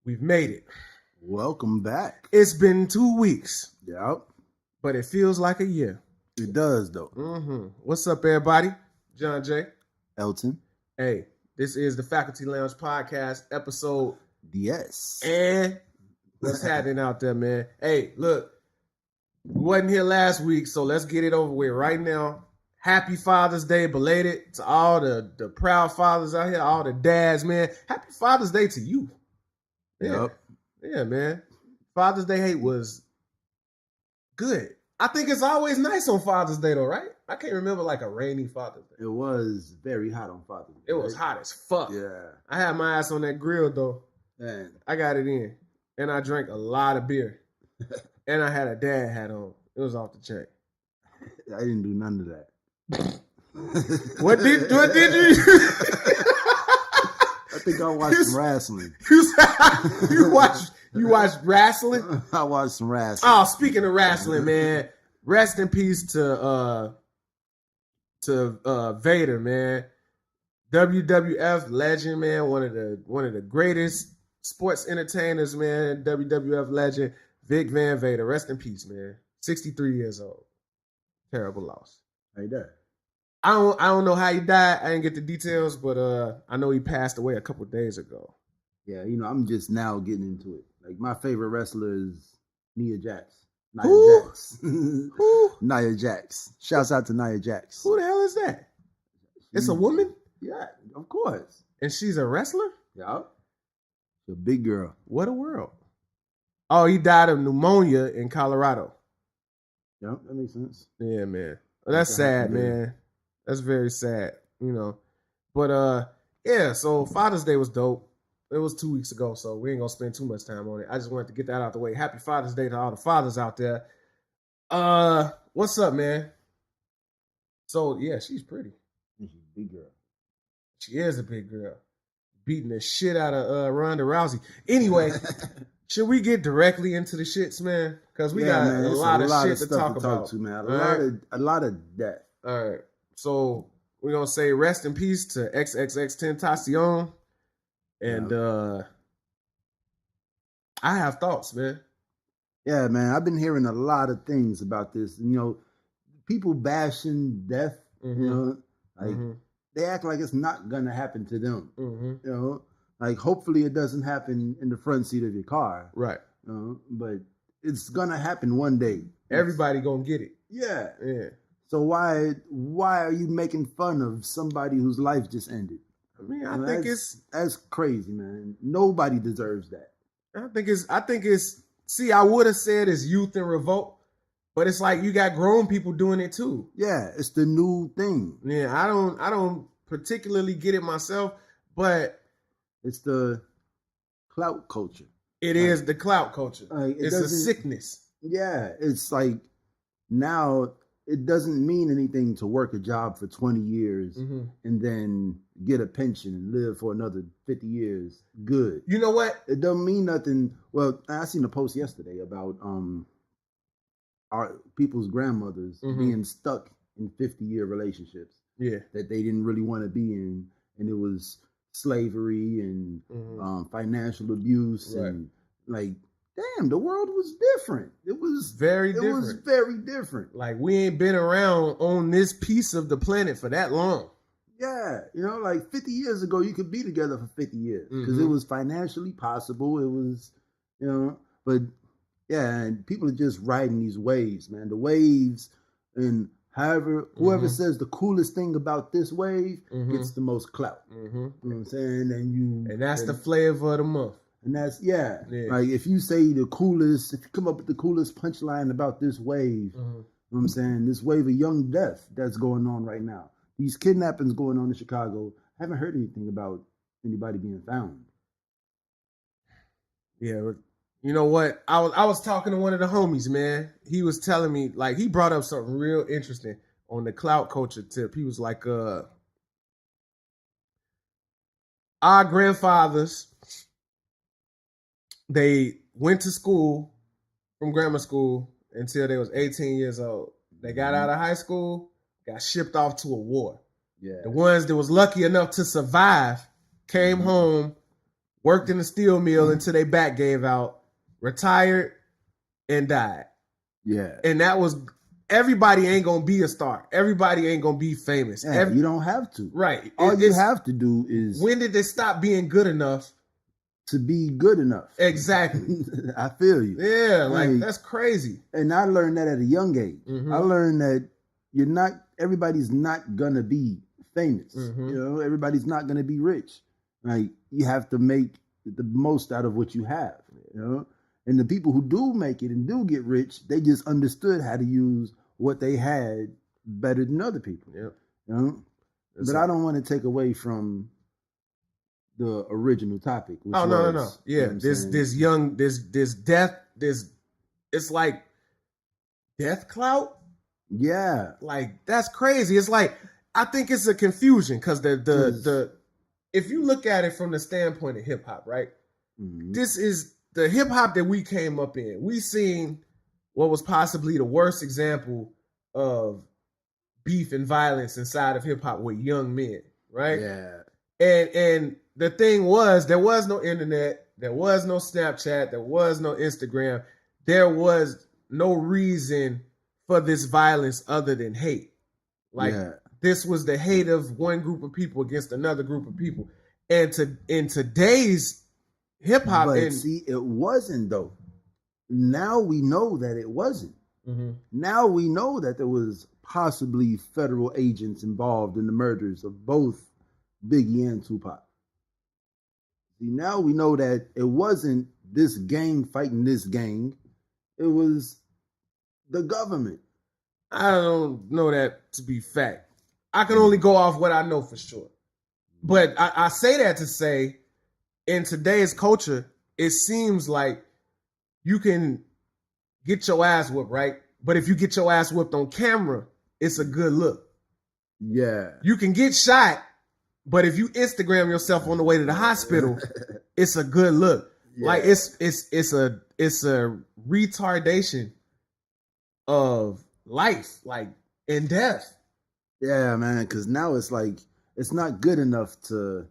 We've made it. Welcome back. It's been 2 weeks, Yep. but it feels like a year. It does, though. What's up, everybody? John J. Elton. Hey, this is the Faculty Lounge Podcast, episode DS. And what's happening out there, man? Hey, look, we wasn't here last week, so let's get it over with right now. Happy Father's Day, belated to all the proud fathers out here, all the dads, man. Happy Father's Day to you. Yeah. Yep. Yeah, man. Father's Day hate was good. I think it's always nice on Father's Day, though, right? I can't remember like a rainy Father's Day. It was very hot on Father's Day. It was hot as fuck. Yeah. I had my ass on that grill, though. Man. I got it in. And I drank a lot of beer. And I had a dad hat on. It was off the chain. I didn't do none of that. What did you? I think I watched some wrestling. You watched wrestling? I watched some wrestling. Oh, speaking of wrestling, man, rest in peace to Vader, man. WWF legend, man, one of the greatest sports entertainers, man. WWF legend, Vic Van Vader. Rest in peace, man. 63 years old. Terrible loss. Right there. I don't know how he died. I didn't get the details, but I know he passed away a couple days ago. Yeah, I'm just now getting into it. Like, my favorite wrestler is Nia Jax. Who? Jax. Who? Nia Jax. Shouts out to Nia Jax. Who the hell is that? It's a woman? Yeah, of course. And she's a wrestler? Yeah. She's a big girl. What a world. Oh, he died of pneumonia in Colorado. Yeah, that makes sense. Yeah, man. Well, that's sad, man. That's very sad, But yeah, so Father's Day was dope. It was 2 weeks ago, so we ain't gonna spend too much time on it. I just wanted to get that out the way. Happy Father's Day to all the fathers out there. What's up, man? So yeah, she's pretty. She's a big girl. She is a big girl. Beating the shit out of Ronda Rousey. Anyway, should we get directly into the shits, man? Because we got a lot of shit to talk about. A lot of death. All right. So we're gonna say rest in peace to XXX Tentacion. And I have thoughts, man. Yeah, man. I've been hearing a lot of things about this. People bashing death, they act like it's not gonna happen to them. Like, hopefully it doesn't happen in the front seat of your car. Right. But it's gonna happen one day. Everybody gonna get it. Yeah. Yeah. So why are you making fun of somebody whose life just ended? I mean, I think that's crazy, man. Nobody deserves that. I think it's see, I would have said it's youth and revolt, but it's like you got grown people doing it too. Yeah, it's the new thing. Yeah, I don't particularly get it myself, but it's the clout culture. It is the clout culture. It's a sickness. Yeah, it's like now it doesn't mean anything to work a job for 20 years and then get a pension and live for another 50 years. Good. You know what? It doesn't mean nothing. Well, I seen a post yesterday about our people's grandmothers being stuck in 50-year relationships. Yeah. That they didn't really want to be in. And it was slavery and financial abuse. Right. And like, damn, the world was different. It was very different. It was very different. Like, we ain't been around on this piece of the planet for that long. Yeah. Like 50 years ago, you could be together for 50 years because it was financially possible. It was, but yeah, and people are just riding these waves, man. The waves, and whoever says the coolest thing about this wave gets the most clout. You know what I'm saying? And that's the flavor of the month. And that's, yeah. Like, if you say if you come up with the coolest punchline about this wave, you know what I'm saying? This wave of young death that's going on right now. These kidnappings going on in Chicago. I haven't heard anything about anybody being found. Yeah, but you know what? I was talking to one of the homies, man. He was telling me, like, he brought up something real interesting on the clout culture tip. He was like, our grandfathers, they went to school from grammar school until they was 18 years old. They got out of high school, got shipped off to a war. Yeah. The ones that was lucky enough to survive came home, worked in the steel mill until they back gave out, retired, and died. Yeah. And that was, everybody ain't gonna be a star. Everybody ain't gonna be famous. Yeah, you don't have to. Right. All you have to do is, when did they stop being good enough to be good enough? Exactly. I feel you. Yeah, like that's crazy. And I learned that at a young age. I learned that everybody's not gonna be famous. You know, everybody's not gonna be rich. Like, you have to make the most out of what you have. You know, and the people who do make it and do get rich, they just understood how to use what they had better than other people. Yeah. You know, but I don't want to take away from the original topic. Which no. Yeah, this death, it's like death clout. Yeah, like that's crazy. It's like, I think it's a confusion because the if you look at it from the standpoint of hip hop, right? This is the hip hop that we came up in. We seen what was possibly the worst example of beef and violence inside of hip hop with young men, right? Yeah. And the thing was, there was no internet, there was no Snapchat, there was no Instagram, there was no reason for this violence other than hate. Like, this was the hate of one group of people against another group of people. And in today's hip hop, see, it wasn't though. Now we know that it wasn't. Now we know that there was possibly federal agents involved in the murders of both Biggie and Tupac. See, now we know that it wasn't this gang fighting this gang. It was the government. I don't know that to be fact. I can only go off what I know for sure. But I say that to say, in today's culture, it seems like you can get your ass whooped, right? But if you get your ass whooped on camera, it's a good look. Yeah. You can get shot, but if you Instagram yourself on the way to the hospital, it's a good look. Yeah. Like it's a retardation of life, like in death. Yeah, man, because now it's like, it's not good enough to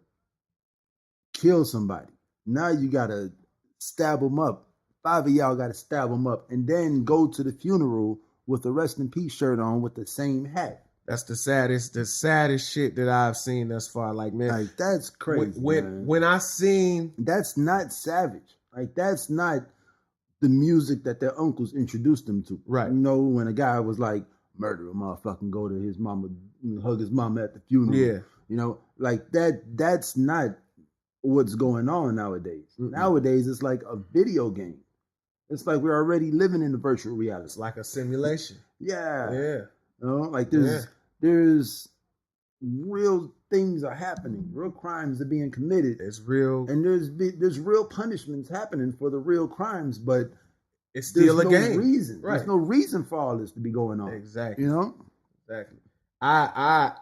kill somebody. Now you gotta stab them up. 5 of y'all gotta stab them up and then go to the funeral with the rest in peace shirt on with the same hat. That's the saddest shit that I've seen thus far. Like, man, like, that's crazy. When I seen, that's not savage. Like, that's not the music that their uncles introduced them to. Right. You know, when a guy was like, murder a motherfucking, go to his mama, hug his mama at the funeral. Yeah. You know, like that's not what's going on nowadays. Nowadays, it's like a video game. It's like we're already living in the virtual reality. It's like a simulation. Yeah. Yeah. You know, like there's real things are happening. Real crimes are being committed. It's real. And there's real punishments happening for the real crimes, but it's still a game. Reason. Right. There's no reason for all this to be going on. Exactly. You know? Exactly. I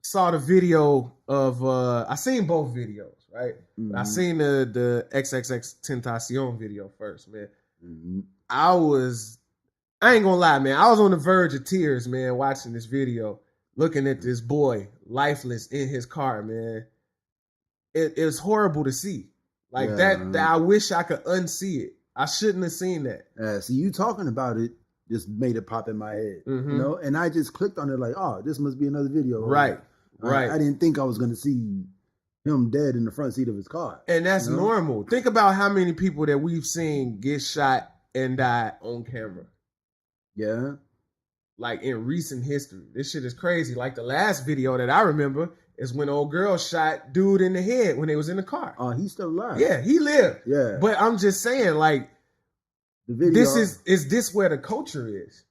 saw the video of I seen both videos, right? I seen the XXX Tentacion video first, man. I ain't gonna lie, man. I was on the verge of tears, man, watching this video, looking at this boy lifeless in his car, man. It was horrible to see. Like that I wish I could unsee it. I shouldn't have seen that. See, you talking about it just made it pop in my head, you know? And I just clicked on it like, oh, this must be another video. Right. I didn't think I was going to see him dead in the front seat of his car. And that's normal. Think about how many people that we've seen get shot and die on camera. Yeah. Like in recent history. This shit is crazy. Like the last video that I remember is when old girl shot dude in the head when they was in the car. Oh, he's still alive. Yeah, he lived. Yeah. But I'm just saying, like, the video, is this where the culture is?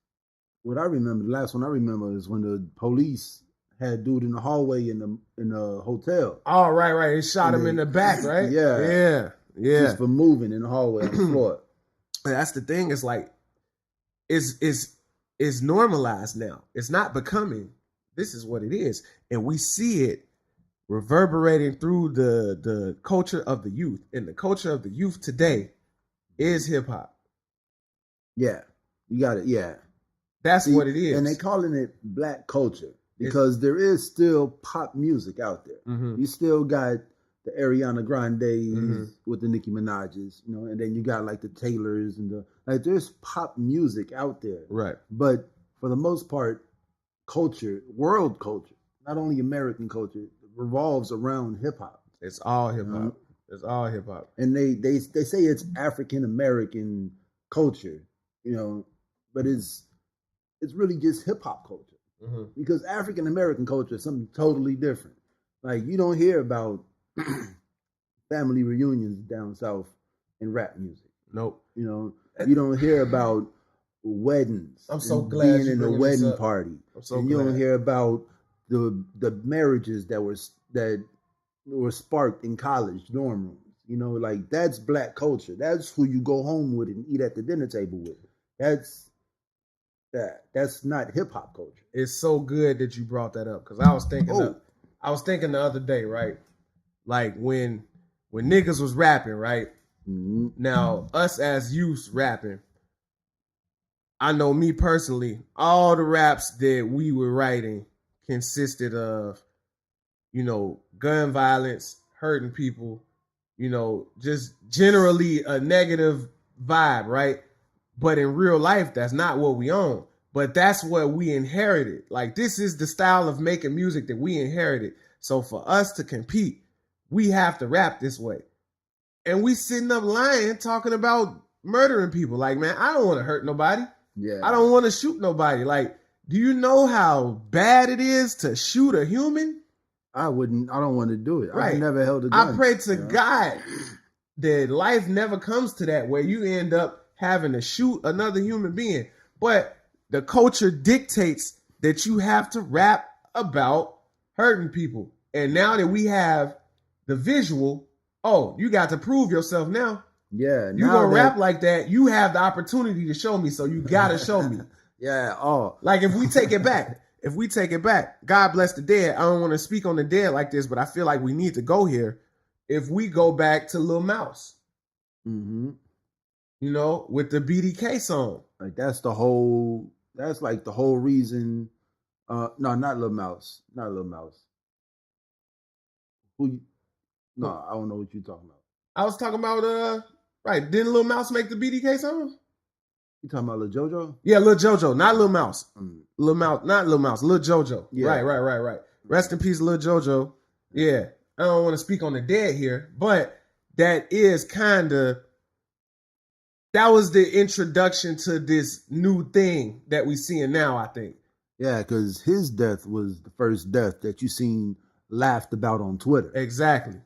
What I remember, the last one I remember is when the police had dude in the hallway in the hotel. Oh, right. They shot him in the back, right? Yeah. Just for moving in the hallway on the floor. And that's the thing. It's like, it's normalized now. It's not becoming. This is what it is. And we see it reverberating through the culture of the youth. And the culture of the youth today is hip hop. Yeah. You got it. Yeah. That's what it is. And they calling it black culture because there is still pop music out there. You still got the Ariana Grandes with the Nicki Minaj's, you know, and then you got like the Taylors and there's pop music out there. Right. But for the most part, culture, world culture, not only American culture, revolves around hip hop. It's all hip hop. It's all hip hop. And they say it's African American culture, you know, but it's really just hip hop culture. Because African American culture is something totally different. Like you don't hear about family reunions down south in rap music. Nope. You know, you don't hear about weddings. I'm so glad being in a wedding party. I'm so and glad. You don't hear about the marriages that were sparked in college dorm rooms. You know, like that's black culture. That's who you go home with and eat at the dinner table with. That's not hip hop culture. It's so good that you brought that up because I was thinking the other day, right? Like when niggas was rapping, right? Now us as youths rapping, I know me personally, all the raps that we were writing consisted of, you know, gun violence, hurting people, you know, just generally a negative vibe, right? But in real life, that's not what we own. But that's what we inherited. Like, this is the style of making music that we inherited. So for us to compete, we have to rap this way. And we sitting up lying, talking about murdering people. Like, man, I don't want to hurt nobody. Yeah. I don't want to shoot nobody. Like, do you know how bad it is to shoot a human? I don't want to do it. Right. I've never held a gun. I pray to God that life never comes to that where you end up having to shoot another human being. But the culture dictates that you have to rap about hurting people. And now that we have the visual, oh, you got to prove yourself now. Yeah. You gonna rap like that, you have the opportunity to show me, so you gotta show me. Yeah. Oh. Like if we take it back, God bless the dead. I don't want to speak on the dead like this, but I feel like we need to go here. If we go back to Lil Mouse. You know, with the BDK song. Like that's like the whole reason. No, not Lil Mouse. Not Lil Mouse. I don't know what you're talking about. I was talking about right. Didn't Lil Mouse make the BDK song? You talking about Lil JoJo? Yeah, Lil JoJo, not Lil Mouse. Lil Mouse, not Lil Mouse, Lil JoJo. Yeah. Right. Rest in peace, Lil JoJo. Yeah. I don't want to speak on the dead here, but that is that was the introduction to this new thing that we seeing now, I think. Yeah, because his death was the first death that you seen laughed about on Twitter. Exactly.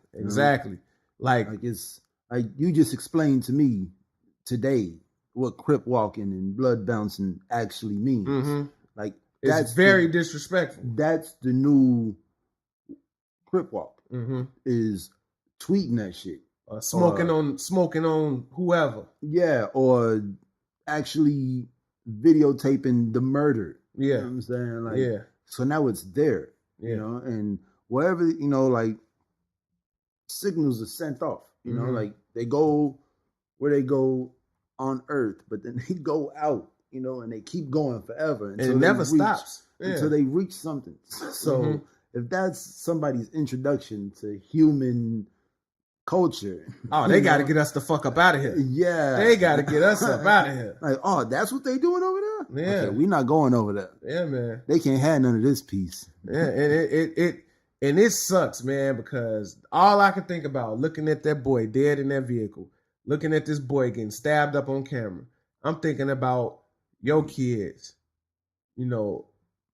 Like it's like you just explained to me today what crip walking and blood bouncing actually means. Like it's very disrespectful. That's the new crip walk. Is tweeting that shit. Smoking on whoever. Yeah, or actually videotaping the murder. Yeah. You know what I'm saying? Like, so now it's there. You know, and wherever, you know, like signals are sent off. You know, like they go where they go on Earth, but then they go out, you know, and they keep going forever. And it never stops. Until they reach something. So if that's somebody's introduction to human culture. Oh, they got to get us the fuck up out of here. Yeah. They got to get us up out of here. Like, oh, that's what they doing over there? Yeah. Okay, we not going over there. Yeah, man. They can't have none of this piece. Yeah, and it sucks, man, because all I can think about looking at that boy dead in that vehicle, looking at this boy getting stabbed up on camera, I'm thinking about your kids, you know,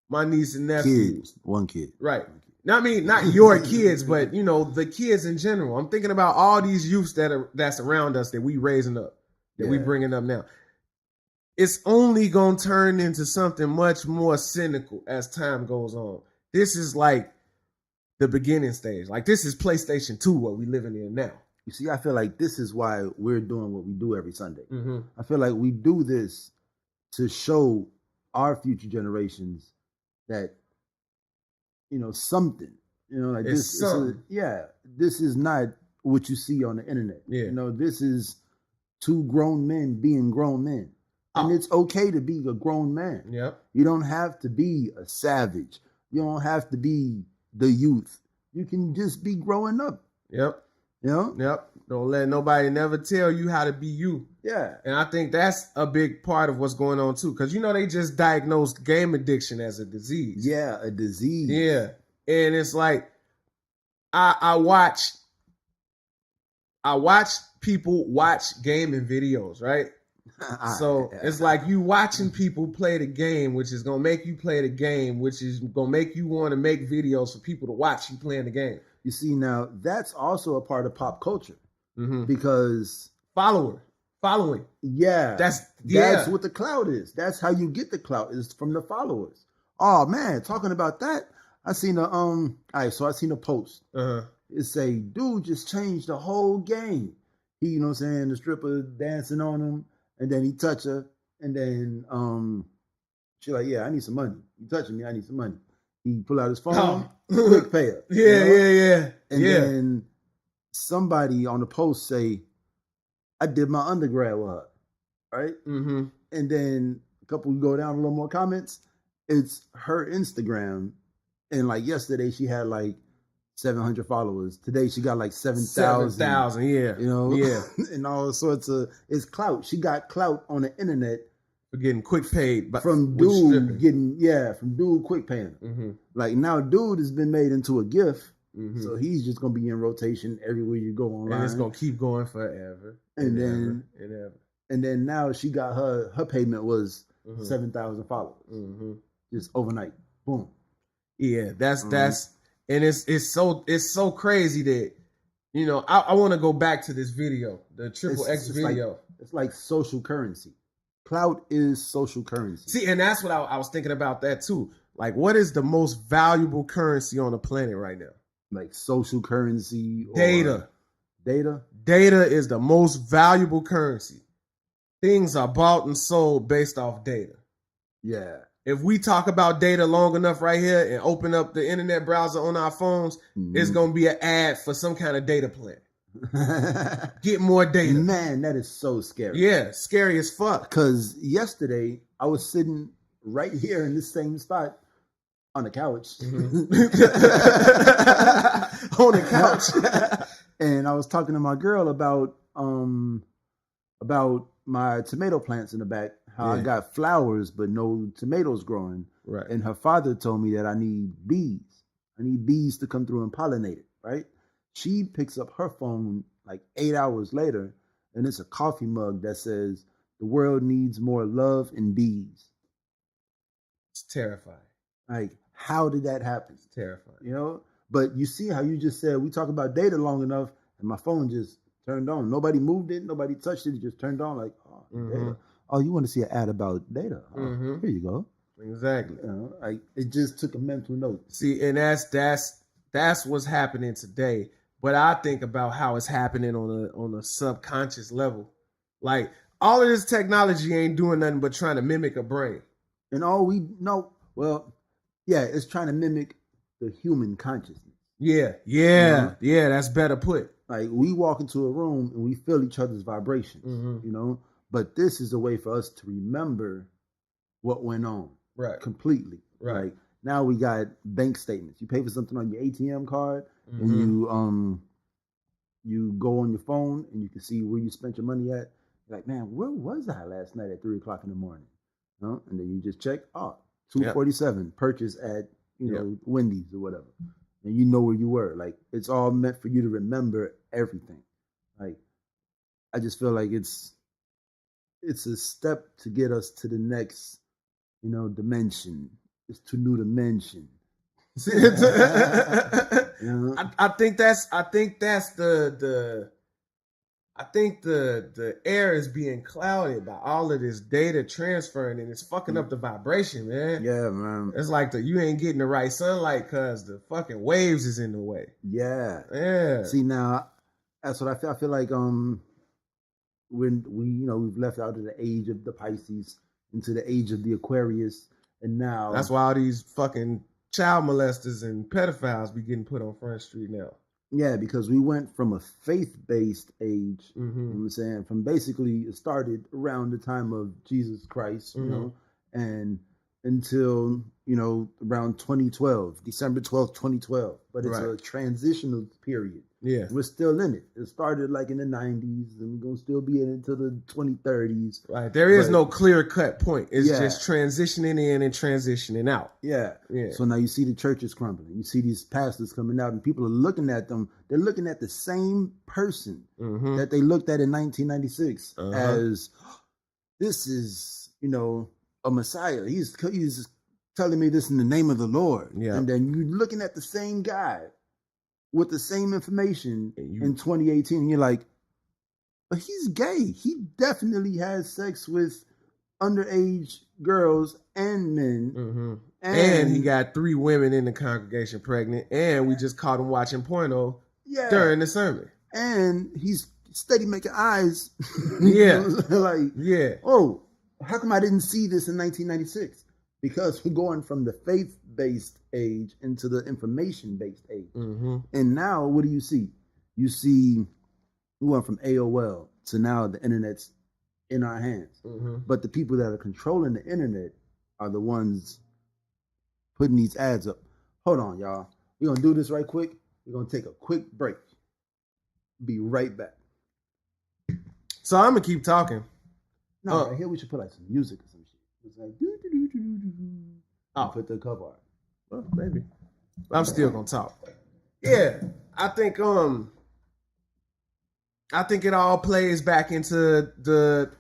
my niece and nephew. Kids, one kid. Right. I mean, not your kids, but, you know, the kids in general. I'm thinking about all these youths that's around us that we raising up, that we bringing up now. It's only going to turn into something much more cynical as time goes on. This is like the beginning stage. Like, this is PlayStation 2, what we living in now. You see, I feel like this is why we're doing what we do every Sunday. I feel like we do this to show our future generations that, you know, something, you know, like it's this. This is not what you see on the internet. Yeah. You know, this is two grown men being grown men. And it's okay to be a grown man. Yep. You don't have to be a savage. You don't have to be the youth. You can just be growing up. Yep. You know? Yep. Don't let nobody never tell you how to be you. Yeah. And I think that's a big part of what's going on too. Because they just diagnosed game addiction as a disease. Yeah, a disease. Yeah. And it's like I watch people watch gaming videos, right? So it's like you watching people play the game, which is gonna make you play the game, which is gonna make you want to make videos for people to watch you playing the game. You see, now that's also a part of pop culture because following. Yeah, that's what the clout is. That's how you get the clout, is from the followers. Oh man, talking about that, I seen a seen a post. It say, dude just changed the whole game. He, you know what I'm saying, the stripper dancing on him, and then he touch her, and then she like, yeah, I need some money. You touching me, I need some money. He pull out his phone, quick pay her. Yeah. And then somebody on the post say, I did my undergrad with her, right? And then a couple go down, a little more comments. It's her Instagram, and like yesterday she had like 700 followers. Today she got like 7,000. 7,000, yeah. You know? Yeah. And all sorts of, it's clout. She got clout on the internet. For getting quick paid. From dude quick paying. Like now dude has been made into a gift. So he's just going to be in rotation everywhere you go online. And it's going to keep going forever. And then now she got her payment was 7,000 followers. Just overnight. Boom. Yeah, that's and it's so crazy that I want to go back to this video, the XXX video. It's like social currency. Clout is social currency. See, and that's what I was thinking about that too. Like, what is the most valuable currency on the planet right now? Like social currency or data. Data is the most valuable currency. Things are bought and sold based off data. Yeah. If we talk about data long enough right here and open up the internet browser on our phones, it's going to be an ad for some kind of data plan. Get more data. Man, that is so scary. Yeah, scary as fuck. Because yesterday, I was sitting right here in this same spot on the couch. On the couch. And I was talking to my girl about my tomato plants in the back, how I got flowers but no tomatoes growing. Right. And her father told me that I need bees. I need bees to come through and pollinate it, right? She picks up her phone like 8 hours later, and it's a coffee mug that says, "The world needs more love and bees." It's terrifying. Like, how did that happen? It's terrifying. You know? But you see how you just said, we talk about data long enough, and my phone just turned on. Nobody moved it. Nobody touched it. It just turned on like, data. Oh, you want to see an ad about data? Oh, here you go. Exactly. You know, like, it just took a mental note. See, and that's what's happening today. But I think about how it's happening on a subconscious level. Like, all of this technology ain't doing nothing but trying to mimic a brain. And all we know, it's trying to mimic the human consciousness. Yeah, that's better put. Like, we walk into a room and we feel each other's vibrations, you know? But this is a way for us to remember what went on. Right. Completely. Right. Like, now we got bank statements. You pay for something on your ATM card, and you go on your phone and you can see where you spent your money at. You're like, man, where was I last night at 3:00 in the morning? And then you just check, $247 purchase at Wendy's or whatever, and you know where you were. Like, it's all meant for you to remember everything. Like, I just feel like it's a step to get us to the next, dimension. It's to new dimension. I think the air is being clouded by all of this data transferring, and it's fucking up the vibration, man. Yeah, man. It's like you ain't getting the right sunlight because the fucking waves is in the way. Yeah. See, now that's what I feel. I feel like when we've left out of the age of the Pisces into the age of the Aquarius, and now that's why all these fucking child molesters and pedophiles be getting put on Front Street now. Yeah, because we went from a faith-based age, you know what I'm saying, from basically it started around the time of Jesus Christ, and until, around 2012, December 12th, 2012. But it's a transitional period. Yeah. We're still in it. It started like in the 90s, and we're going to still be in it until the 2030s. Right. There is no clear-cut point. It's just transitioning in and transitioning out. Yeah. So now you see the churches crumbling. You see these pastors coming out, and people are looking at them. They're looking at the same person that they looked at in 1996 as, this is, a Messiah. He's telling me this in the name of the Lord. Yeah. And then you're looking at the same guy with the same information in 2018, and you're like, but he's gay. He definitely has sex with underage girls and men. And he got 3 women in the congregation pregnant, and we just caught him watching porno during the sermon. And he's steady making eyes. Oh, how come I didn't see this in 1996? Because we're going from the faith-based age into the information-based age. And now, what do you see? You see, we went from AOL to now the internet's in our hands. But the people that are controlling the internet are the ones putting these ads up. Hold on, y'all. We're going to do this right quick. We're going to take a quick break. Be right back. So I'm going to keep talking. No, right here we should put like some music or some shit. It's like, put the cover art. Well, maybe. I'm still gonna talk. Yeah, I think it all plays back into the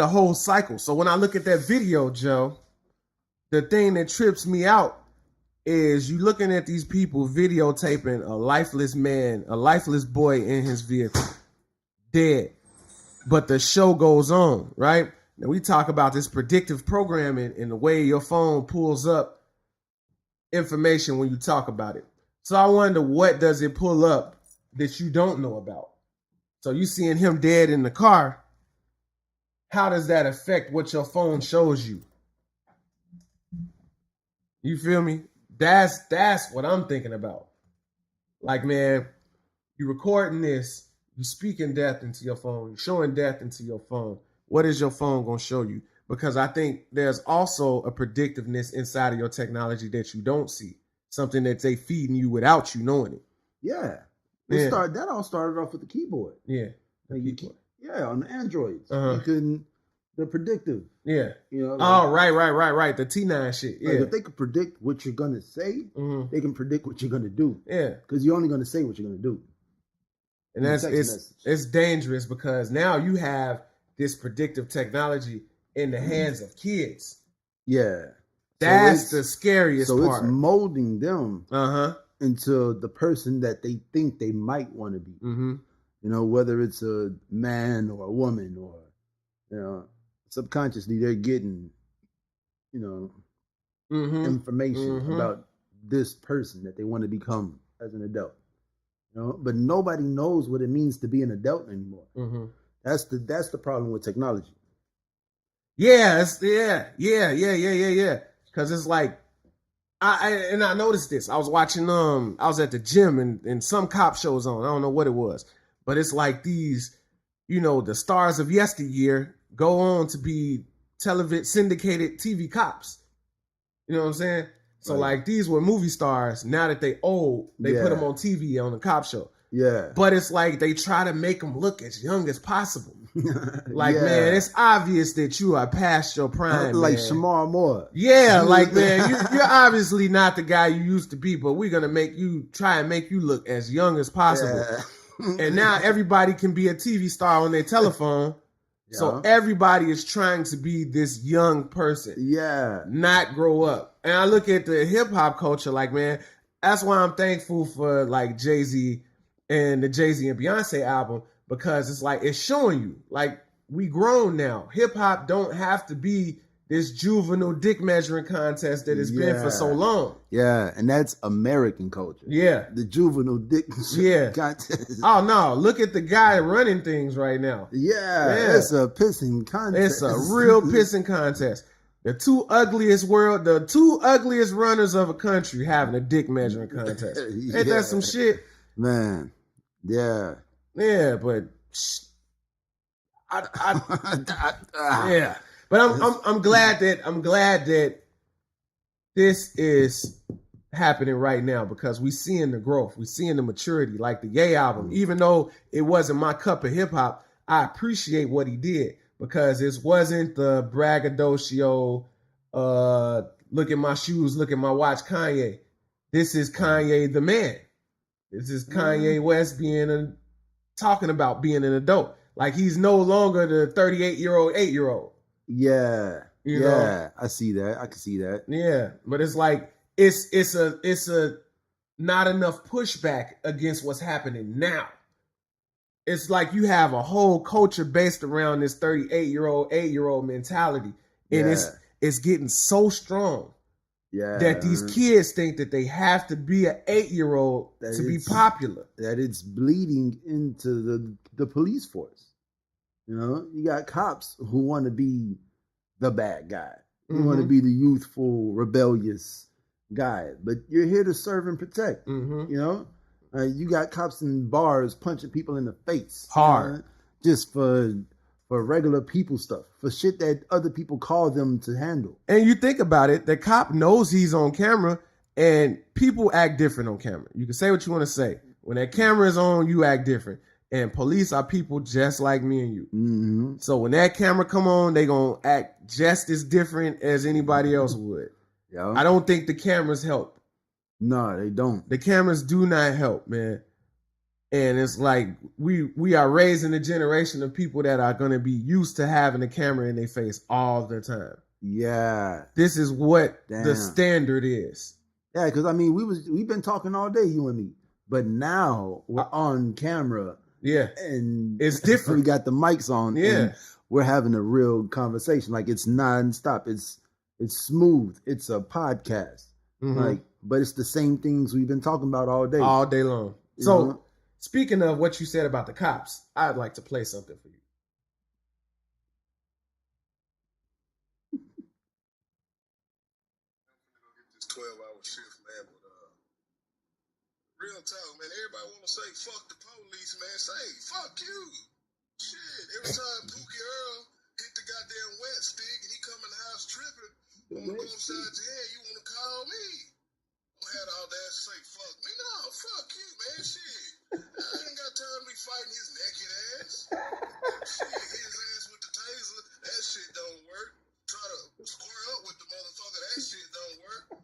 whole cycle. So when I look at that video, Joe, the thing that trips me out is you looking at these people videotaping a lifeless man, a lifeless boy in his vehicle, dead. But the show goes on, right? Now we talk about this predictive programming and the way your phone pulls up information when you talk about it. So I wonder, what does it pull up that you don't know about? So you seeing him dead in the car, how does that affect what your phone shows you? You feel me? That's what I'm thinking about. Like, man, you recording this, you speaking death into your phone, you're showing death into your phone. What is your phone going to show you? Because I think there's also a predictiveness inside of your technology that you don't see. Something that they feeding you without you knowing it. Yeah. That all started off with the keyboard. Yeah. On the Androids. You couldn't, they're predictive. Yeah. Right. The T9 shit. Yeah. Like if they could predict what you're going to say, they can predict what you're going to do. Yeah. Because you're only going to say what you're going to do. And it's dangerous because now you have this predictive technology in the hands of kids. Yeah. That's the scariest part. So it's molding them into the person that they think they might want to be. Whether it's a man or a woman or, subconsciously they're getting, information about this person that they want to become as an adult. But nobody knows what it means to be an adult anymore. That's the problem with technology. Yeah. Because it's like, I noticed this. I was watching, I was at the gym and some cop shows on. I don't know what it was, but it's like these, the stars of yesteryear go on to be syndicated TV cops. You know what I'm saying? So like these were movie stars. Now that they old, they put them on TV on a cop show. Yeah. But it's like they try to make them look as young as possible. Like, man, it's obvious that you are past your prime. Like man. Shamar Moore. Yeah, like, man, you're obviously not the guy you used to be, but we're going to try and make you look as young as possible. Yeah. And now everybody can be a TV star on their telephone. Yeah. So everybody is trying to be this young person. Yeah. Not grow up. And I look at the hip hop culture like, man, that's why I'm thankful for like Jay-Z and the Jay-Z and Beyonce album, because it's like, it's showing you, like, we grown now. Hip hop don't have to be this juvenile dick measuring contest that it's been for so long. Yeah, and that's American culture. Yeah. The juvenile dick contest. Oh, no, look at the guy running things right now. Yeah. It's a pissing contest. It's a real pissing contest. The two ugliest runners of a country having a dick measuring contest. Ain't that some shit? Man, yeah. Yeah, but yeah. But I'm glad that this is happening right now because we seeing the growth, we seeing the maturity. Like the Ye album, even though it wasn't my cup of hip hop, I appreciate what he did because it wasn't the braggadocio, look at my shoes, look at my watch, Kanye. This is Kanye the man. This is Kanye West talking about being an adult. Like he's no longer the 38-year-old, 8-year-old. Yeah. You know? I see that. I can see that. Yeah. But it's like it's a not enough pushback against what's happening now. It's like you have a whole culture based around this 38-year-old, 8-year-old mentality. And it's getting so strong. Yeah, that these kids think that they have to be an 8-year-old to be popular. That it's bleeding into the police force. You know, you got cops who want to be the bad guy. You want to be the youthful, rebellious guy. But you're here to serve and protect. You know, you got cops in bars punching people in the face. Hard. Just for regular people stuff, for shit that other people call them to handle. And you think about it, the cop knows he's on camera and people act different on camera. You can say what you want to say. When that camera is on, you act different. And police are people just like me and you. So when that camera come on, they going to act just as different as anybody else would. I don't think the cameras help. No, they don't. The cameras do not help, man. And it's like we are raising a generation of people that are going to be used to having a camera in their face all the time. Yeah. This is what the standard is. Yeah, because I mean, we've been talking all day, you and me. But now we're on camera. Yeah. And it's different. We got the mics on. Yeah. And we're having a real conversation. Like it's nonstop. It's smooth. It's a podcast. But it's the same things we've been talking about all day. All day long. So speaking of what you said about the cops, I'd like to play something for you. This 12-hour shift, man. But real talk, man. Everybody want to say fuck the police, man. Say fuck you. Shit. Every time Pookie Earl hit the goddamn wet stick and he come in the house tripping, want to go upside your head, you want to call me. Don't have the audacity to say fuck me. No, fuck you, man. Shit. I ain't got time to be fighting his naked ass. Shit, hit his ass with the taser. That shit don't work. Try to square up with the motherfucker. That shit don't work.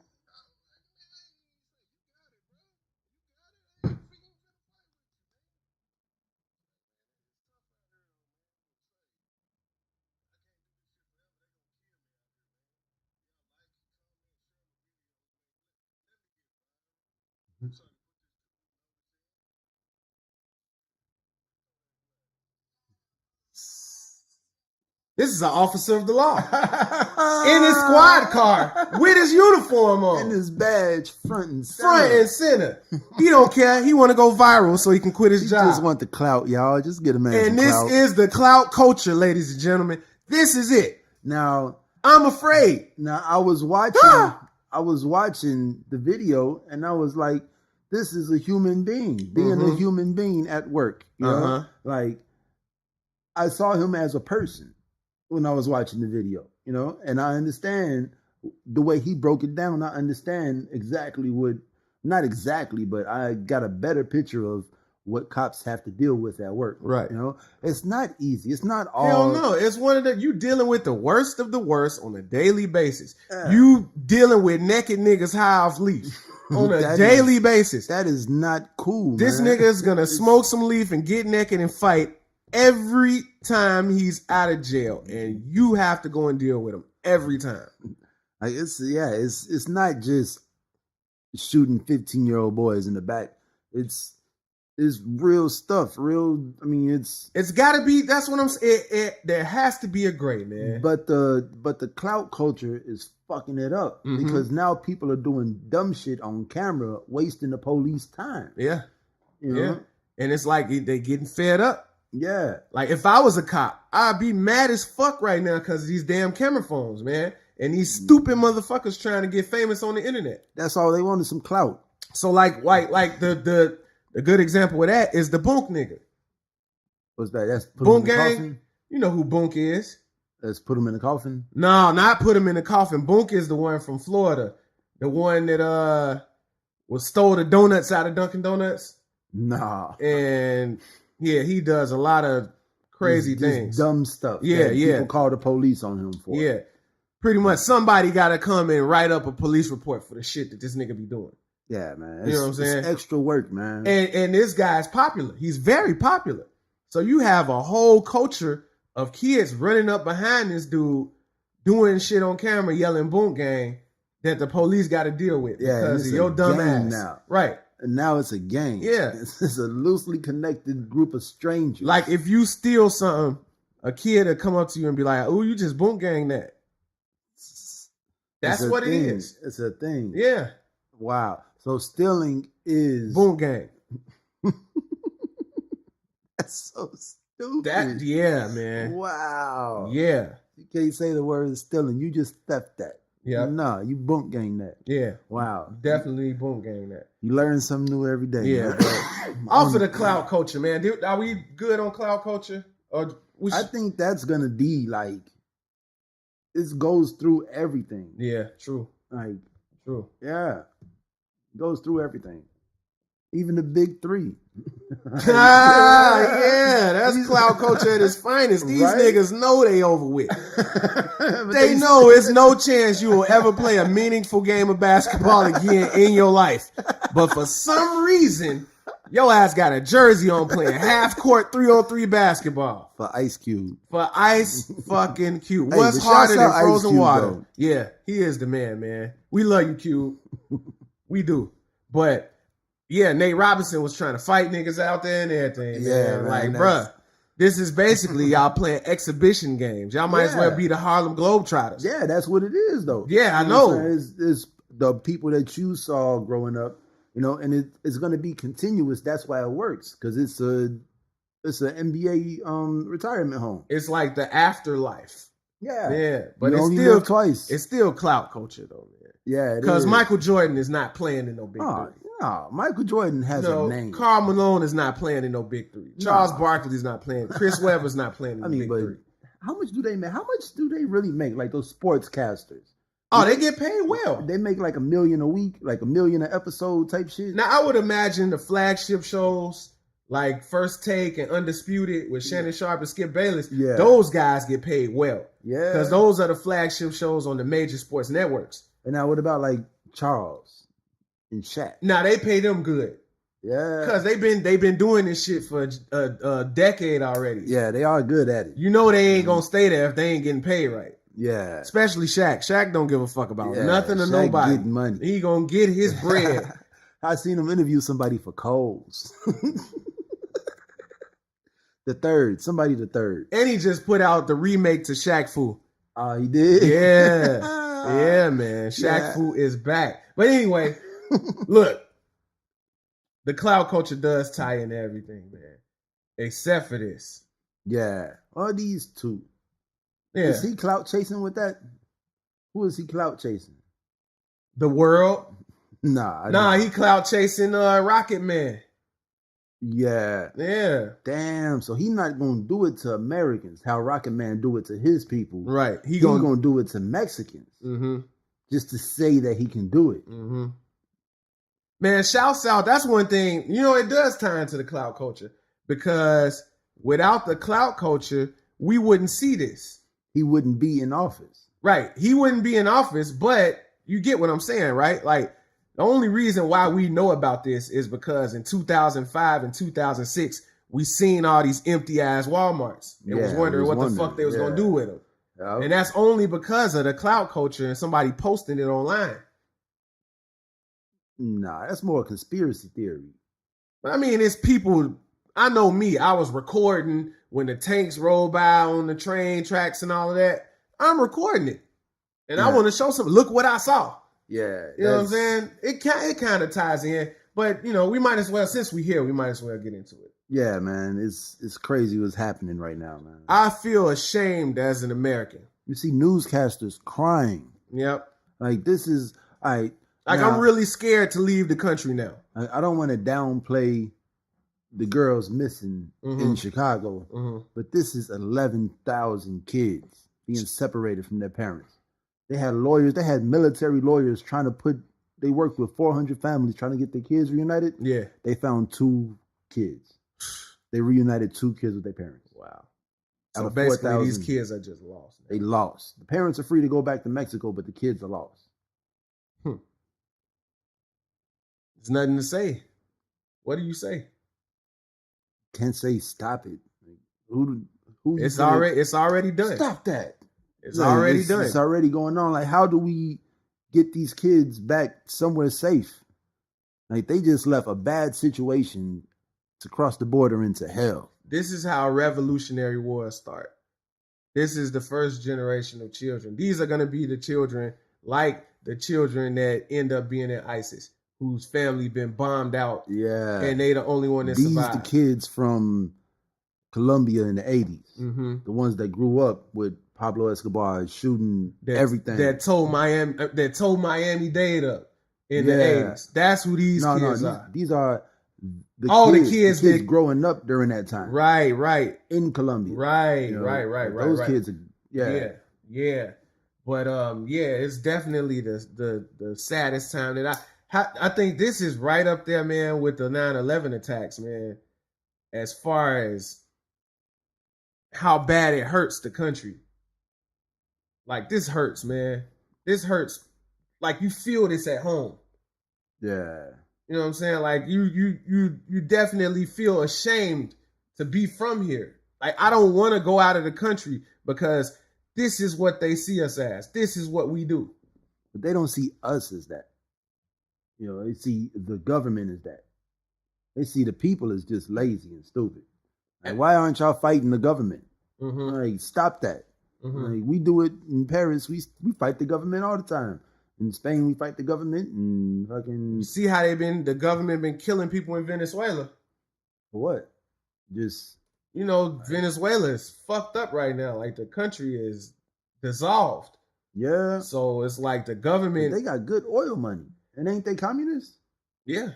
This is an officer of the law in his squad car with his uniform on. And his badge front and center. Front and center. He don't care. He want to go viral so he can quit his job. He just want the clout, y'all. Just get a man And this is the clout culture, ladies and gentlemen. This is it. Now, I'm afraid. Now, I was watching the video and I was like, this is a human being, being a human being at work. You know? Like, I saw him as a person when I was watching the video, you know, and I understand the way he broke it down. I understand exactly not exactly, but I got a better picture of what cops have to deal with at work. Right. You know, it's not easy. It's not all. Hell no. It's one of you dealing with the worst of the worst on a daily basis. You dealing with naked niggas high off leaf on a daily basis. That is not cool, This nigga is going to smoke some leaf and get naked and fight every time he's out of jail, and you have to go and deal with him every time. Like it's not just shooting 15-year-old boys in the back. It's real stuff. It's got to be. That's what I'm saying. There has to be a gray, man. But the clout culture is fucking it up because now people are doing dumb shit on camera, wasting the police time. Yeah, you know? And it's like they getting fed up. Yeah. Like if I was a cop, I'd be mad as fuck right now because of these damn camera phones, man. And these stupid motherfuckers trying to get famous on the internet. That's all they want is some clout. So like the good example of that is the Bunk nigga. What's that? That's Bunk gang. Coffin? You know who Bunk is. Let's put him in the coffin. No, not put him in the coffin. Bunk is the one from Florida. The one that stole the donuts out of Dunkin' Donuts. Nah. And yeah, he does a lot of crazy things. Dumb stuff. Yeah. People call the police on him for. Yeah. Pretty much somebody got to come and write up a police report for the shit that this nigga be doing. Yeah, man. You know what I'm saying? It's extra work, man. And this guy's popular. He's very popular. So you have a whole culture of kids running up behind this dude doing shit on camera, yelling "boom gang" that the police got to deal with because of your dumb ass. Now. Right. And now it's a gang. Yeah. It's a loosely connected group of strangers. Like if you steal something, a kid will come up to you and be like, "Oh, you just boom gang that." That's what it is. It's a thing. Yeah. Wow. So stealing is boom gang. That's so stupid. Yeah, man. Wow. Yeah. You can't say the word stealing. You just theft that. Yeah. No, you boom gang that. Yeah. Wow. Definitely boom gang that. You learn something new every day. Yeah. Off of the clout culture, man. Are we good on clout culture? Or I think that's gonna be like it goes through everything. Yeah, true. Like true. Yeah. It goes through everything. Even the big three. Yeah, that's clout culture at its finest. These niggas know they over with. they know it's no chance you will ever play a meaningful game of basketball again in your life. But for some reason, your ass got a jersey on playing half court 3-on-3 basketball. For Ice Cube. For Ice fucking Cube. What's harder than frozen water? Though. Yeah, he is the man. We love you, Cube. We do. But yeah, Nate Robinson was trying to fight niggas out there and everything. Yeah, man. Like, bruh, this is basically y'all playing exhibition games. Y'all might as well be the Harlem Globetrotters. Yeah, that's what it is, though. Yeah, I know. It's the people that you saw growing up, and it's going to be continuous. That's why it works, because it's an NBA retirement home. It's like the afterlife. Yeah, but it's still twice. It's still clout culture, though, man. Yeah, because Michael Jordan is not playing in no big three. No, Michael Jordan has a name. Karl Malone is not playing in no big three. Charles Barkley's not playing. Chris Webber's not playing in big three. How much do they make? How much do they really make? Like those sportscasters. Oh, they get paid well. They make like $1 million a week, like $1 million an episode type shit. Now, I would imagine the flagship shows like First Take and Undisputed with Shannon Sharp and Skip Bayless, those guys get paid well. Yeah. Because those are the flagship shows on the major sports networks. And now what about like Charles and Shaq? Now they pay them good. Yeah. Because they've been doing this shit for a decade already. Yeah, they are good at it. They ain't gonna stay there if they ain't getting paid right. Yeah. Especially Shaq. Shaq don't give a fuck about nothing or Shaq nobody. Get money. He gonna get his bread. I seen him interview somebody for Kohl's. Somebody the third. And he just put out the remake to Shaq Fu. Oh, he did? Yeah. Yeah, man. Shaq Fu is back. But anyway, look. The clout culture does tie into everything, man. Except for this. Yeah. Or these two. Yeah. Is he clout chasing with that? Who is he clout chasing? The world? Nah, he clout chasing Rocket Man. Yeah. Yeah. Damn. So he not gonna do it to Americans how Rocket Man do it to his people. Right. He gonna do it to Mexicans. Mm-hmm. Just to say that he can do it. Mm-hmm. Man, shouts out. That's one thing. It does tie into the clout culture. Because without the clout culture, we wouldn't see this. He wouldn't be in office. Right. He wouldn't be in office, but you get what I'm saying, right? Like, the only reason why we know about this is because in 2005 and 2006, we seen all these empty-ass Walmarts and was wondering what the fuck they was going to do with them. Yep. And that's only because of the clout culture and somebody posting it online. Nah, that's more a conspiracy theory. But I mean, it's people. I know me. I was recording when the tanks rolled by on the train tracks and all of that. I'm recording it. And I want to show something. Look what I saw. Yeah. You know what I'm saying? It kind of ties in. But, we might as well, since we're here, we might as well get into it. Yeah, man. It's crazy what's happening right now, man. I feel ashamed as an American. You see newscasters crying. Yep. Like, this is... I'm really scared to leave the country now. I don't want to downplay the girls missing in Chicago, but this is 11,000 kids being separated from their parents. They had lawyers, they had military lawyers trying to put they worked with 400 families trying to get their kids reunited. Yeah. They found 2 kids. They reunited 2 kids with their parents. Wow. Out So of basically, 4,000, these kids are just lost. They lost. The parents are free to go back to Mexico, but the kids are lost. There's nothing to say. What do you say? Can't say stop it. Who It's already done. Stop that. It's already done. It's already going on. Like, how do we get these kids back somewhere safe? Like, they just left a bad situation to cross the border into hell. This is how revolutionary wars start. This is the first generation of children. These are going to be the children, like the children that end up being in ISIS, whose family been bombed out. Yeah. And they the only one that These survived. the kids from Colombia in the 80s. Mm-hmm. The ones that grew up with Pablo Escobar shooting everything. That told Miami-Dade up in the 80s. That's who these kids are. These are the kids that growing up during that time. Right. In Colombia. Right. Those kids are, Yeah. But it's definitely the saddest time that I think this is right up there, man, with the 9/11 attacks, man. As far as how bad it hurts the country. Like, this hurts, man. This hurts. Like, you feel this at home. Yeah. You know what I'm saying? Like, you definitely feel ashamed to be from here. Like, I don't want to go out of the country because this is what they see us as. This is what we do. But they don't see us as that. You know, they see the government as that. They see the people as just lazy and stupid. Like, why aren't y'all fighting the government? Mm-hmm. Like, stop that. Mm-hmm. Like, we do it in Paris. We fight the government all the time. In Spain, we fight the government and fucking. You see how the government been killing people in Venezuela. For what? Just. Venezuela is fucked up right now. Like, the country is dissolved. Yeah. So it's like the government. But they got good oil money. And ain't they communists? Yeah.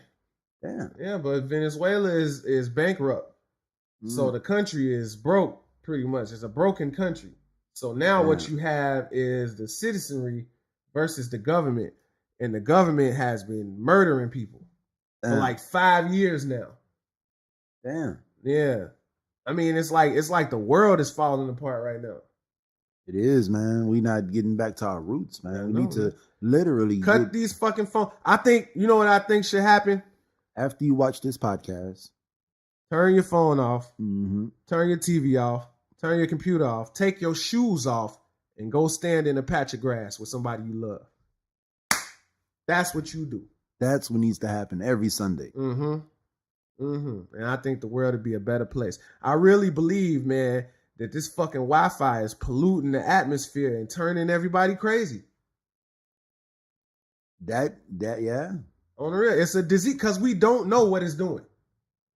Damn. Yeah, but Venezuela is bankrupt. So the country is broke, pretty much. It's a broken country. So now what you have is the citizenry versus the government. And the government has been murdering people for like 5 years now. Damn. Yeah. I mean, it's like the world is falling apart right now. It is, man. We not getting back to our roots, man. We need to literally cut these fucking phones. I think, you know what I think should happen? After you watch this podcast, turn your phone off, mm-hmm. Turn your TV off, turn your computer off, take your shoes off, and go stand in a patch of grass with somebody you love. That's what you do. That's what needs to happen every Sunday. Mm-hmm. Mm-hmm. And I think the world would be a better place. I really believe, man, that this fucking Wi-Fi is polluting the atmosphere and turning everybody crazy. That yeah. On the real, it's a disease because we don't know what it's doing.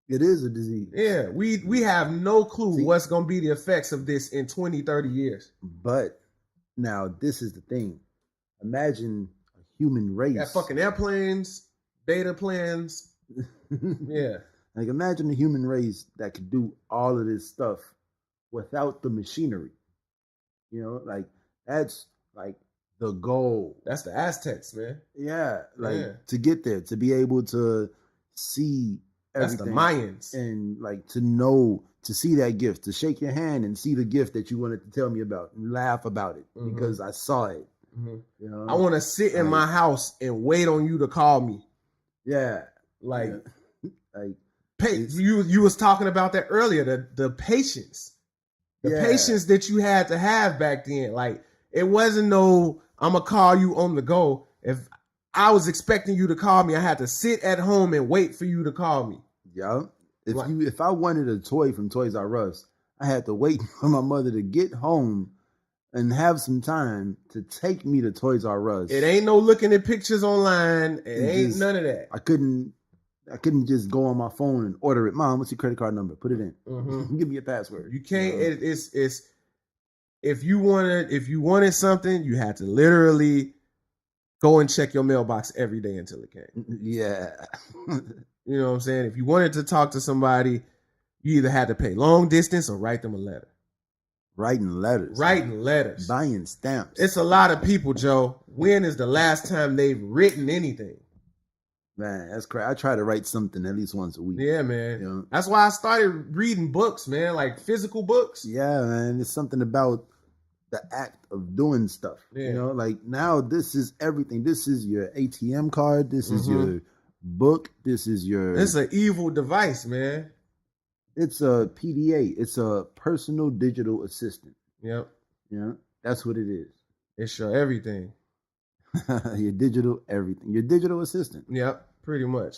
It is a disease. Yeah, we have no clue what's going to be the effects of this in 20, 30 years. But now this is the thing. Imagine a human race. Got fucking airplanes, data plans. Yeah. Like, imagine a human race that could do all of this stuff without the machinery. You know, like, that's like the goal. That's the Aztecs, man. Yeah, to get there, to be able to see everything. That's the Mayans. And like to know, to see that gift, to shake your hand and see the gift that you wanted to tell me about and laugh about it because I saw it. Mm-hmm. You know? I want to sit in my house and wait on you to call me. Yeah. Like you was talking about that earlier, the patience. The patience that you had to have back then. Like, it wasn't no, I'm going to call you on the go. If I was expecting you to call me, I had to sit at home and wait for you to call me. Yeah. If I wanted a toy from Toys R Us, I had to wait for my mother to get home and have some time to take me to Toys R Us. It ain't no looking at pictures online. It ain't none of that. I couldn't just go on my phone and order it. Mom, what's your credit card number? Put it in. Mm-hmm. Give me a password. You can't. It's if you wanted something, you had to literally go and check your mailbox every day until it came. Yeah. You know what I'm saying? If you wanted to talk to somebody, you either had to pay long distance or write them a letter. Writing letters. Buying stamps. It's a lot of people, Joe. When is the last time they've written anything? Man, that's crazy. I try to write something at least once a week. Yeah, man. That's why I started reading books, man, like physical books. Yeah, man. It's something about the act of doing stuff. Yeah. Like now this is everything. This is your ATM card. This is your book. This is your... It's an evil device, man. It's a PDA. It's a personal digital assistant. Yep. That's what it is. It's your everything. Your digital everything. Your digital assistant. Yep, pretty much.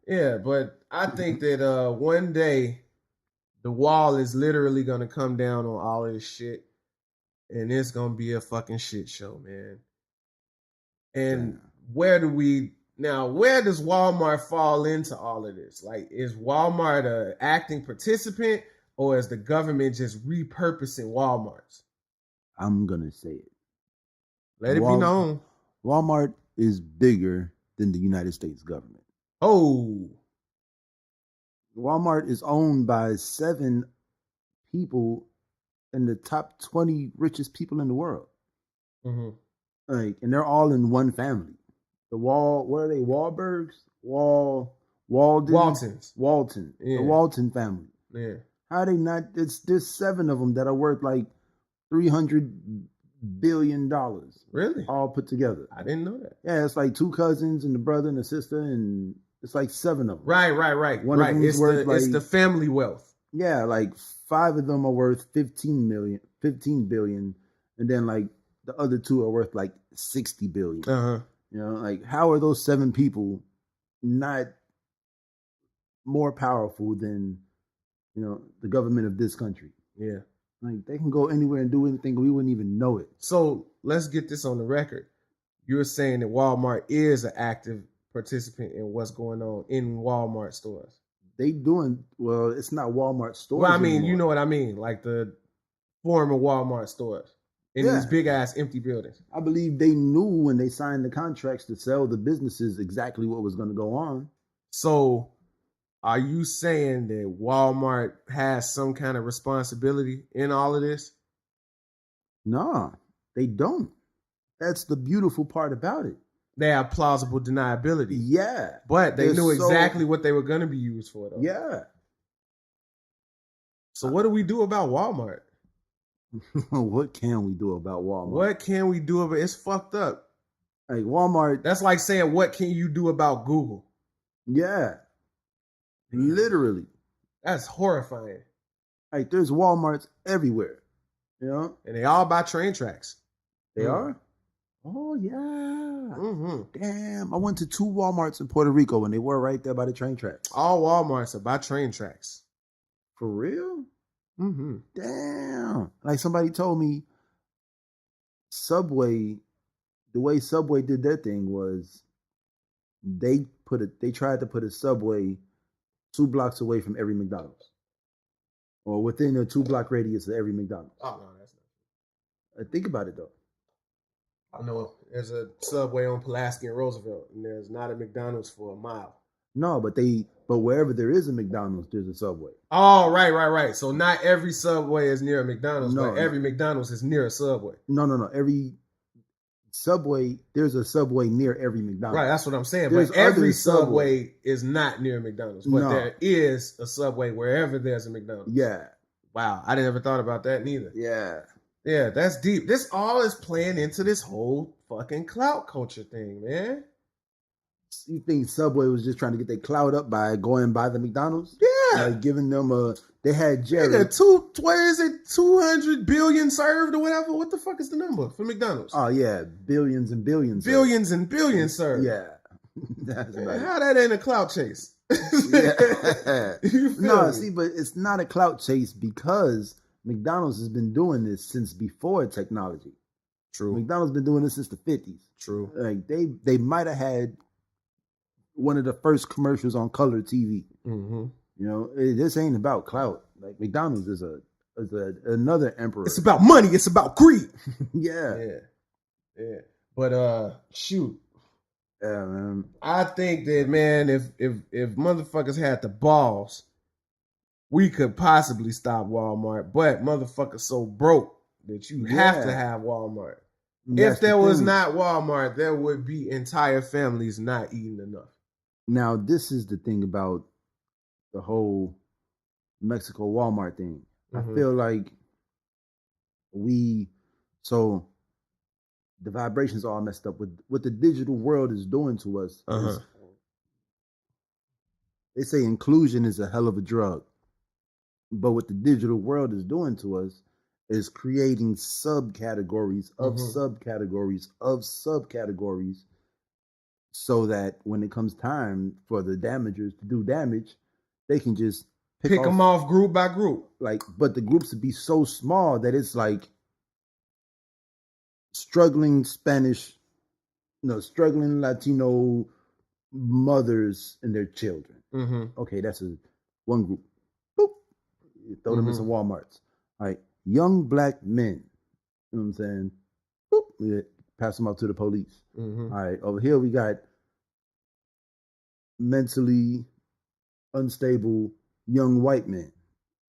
Yeah, but I think that one day the wall is literally going to come down on all of this shit, and it's going to be a fucking shit show, man. And where does Walmart fall into all of this? Like, is Walmart a acting participant, or is the government just repurposing Walmarts? I'm going to say it. Let it be known. Walmart is bigger than the United States government. Oh. Walmart is owned by 7 people in the top 20 richest people in the world. Mm-hmm. And they're all in one family. What are they? Wahlbergs? Waltons. Walton. Yeah. The Walton family. Yeah. How are they not? There's 7 of them that are worth like $300 billion. Really? All put together. I didn't know that. Yeah, it's like 2 cousins and a brother and a sister, and it's like 7 of them. Right. One of them is worth it's the family wealth. Yeah, like 5 of them are worth 15 billion, and then like the other 2 are worth like 60 billion. Uh-huh. Like how are those 7 people not more powerful than the government of this country? Yeah. Like they can go anywhere and do anything, and we wouldn't even know it. So let's get this on the record. You're saying that Walmart is an active participant in what's going on in Walmart stores. It's not Walmart stores. Well, I mean, anymore. you know what I mean, like the former Walmart stores in these big ass empty buildings. I believe they knew when they signed the contracts to sell the businesses exactly what was going to go on. So are you saying that Walmart has some kind of responsibility in all of this? No, they don't. That's the beautiful part about it. They have plausible deniability. Yeah. But they knew exactly what they were going to be used for, though. Yeah. So what do we do about Walmart? What can we do about Walmart? What can we do about it? It's fucked up. Like Walmart. That's like saying, what can you do about Google? Yeah. Literally. That's horrifying. Like there's Walmarts everywhere. And they all buy train tracks. They are? Oh, yeah. Mm-hmm. Damn. I went to 2 Walmarts in Puerto Rico and they were right there by the train tracks. All Walmarts are by train tracks. For real? Mm-hmm. Damn. Like somebody told me Subway, the way Subway did their thing was they tried to put a Subway 2 blocks away from every McDonald's. Or within a 2-block radius of every McDonald's. Oh, no, that's not. Think about it though. I know there's a Subway on Pulaski and Roosevelt, and there's not a McDonald's for a mile. No, but wherever there is a McDonald's, there's a Subway. Oh, right. So not every Subway is near a McDonald's, but every McDonald's is near a Subway. No. Every Subway, there's a Subway near every McDonald's. Right, that's what I'm saying. There's but every Subway is not near McDonald's, but there is a Subway wherever there's a McDonald's. Yeah. Wow, I never thought about that neither. Yeah. Yeah, that's deep. This all is playing into this whole fucking clout culture thing, man. You think Subway was just trying to get their clout up by going by the McDonald's? Yeah. Like giving them they had Jerry. Where is it? 200 billion served or whatever? What the fuck is the number for McDonald's? Oh, yeah. Billions and billions. Billions and billions served. Yeah. That's right. How that ain't a clout chase? Yeah. But it's not a clout chase because McDonald's has been doing this since before technology. True. McDonald's been doing this since the 50s. True. Like they might have had one of the first commercials on color TV. Mm-hmm. This ain't about clout. Like McDonald's is another emperor. It's about money. It's about greed. Yeah. But shoot. Yeah, man. I think that, man, if motherfuckers had the balls we could possibly stop Walmart, but motherfuckers so broke that you have to have Walmart. If there was not Walmart, there would be entire families not eating enough. Now, this is the thing about the whole Mexico Walmart thing. I feel like so the vibrations are all messed up with what the digital world is doing to us. They say inclusion is a hell of a drug, but what the digital world is doing to us is creating subcategories of subcategories of subcategories, so that when it comes time for the damagers to do damage, they can just pick them off group by group. Like, but the groups would be so small that it's like struggling struggling Latino mothers and their children. Okay, that's one group. Boop. You throw them in some Walmarts. All right. Young black men. You know what I'm saying? Boop. Yeah, pass them out to the police. All right. Over here we got mentally unstable young white men.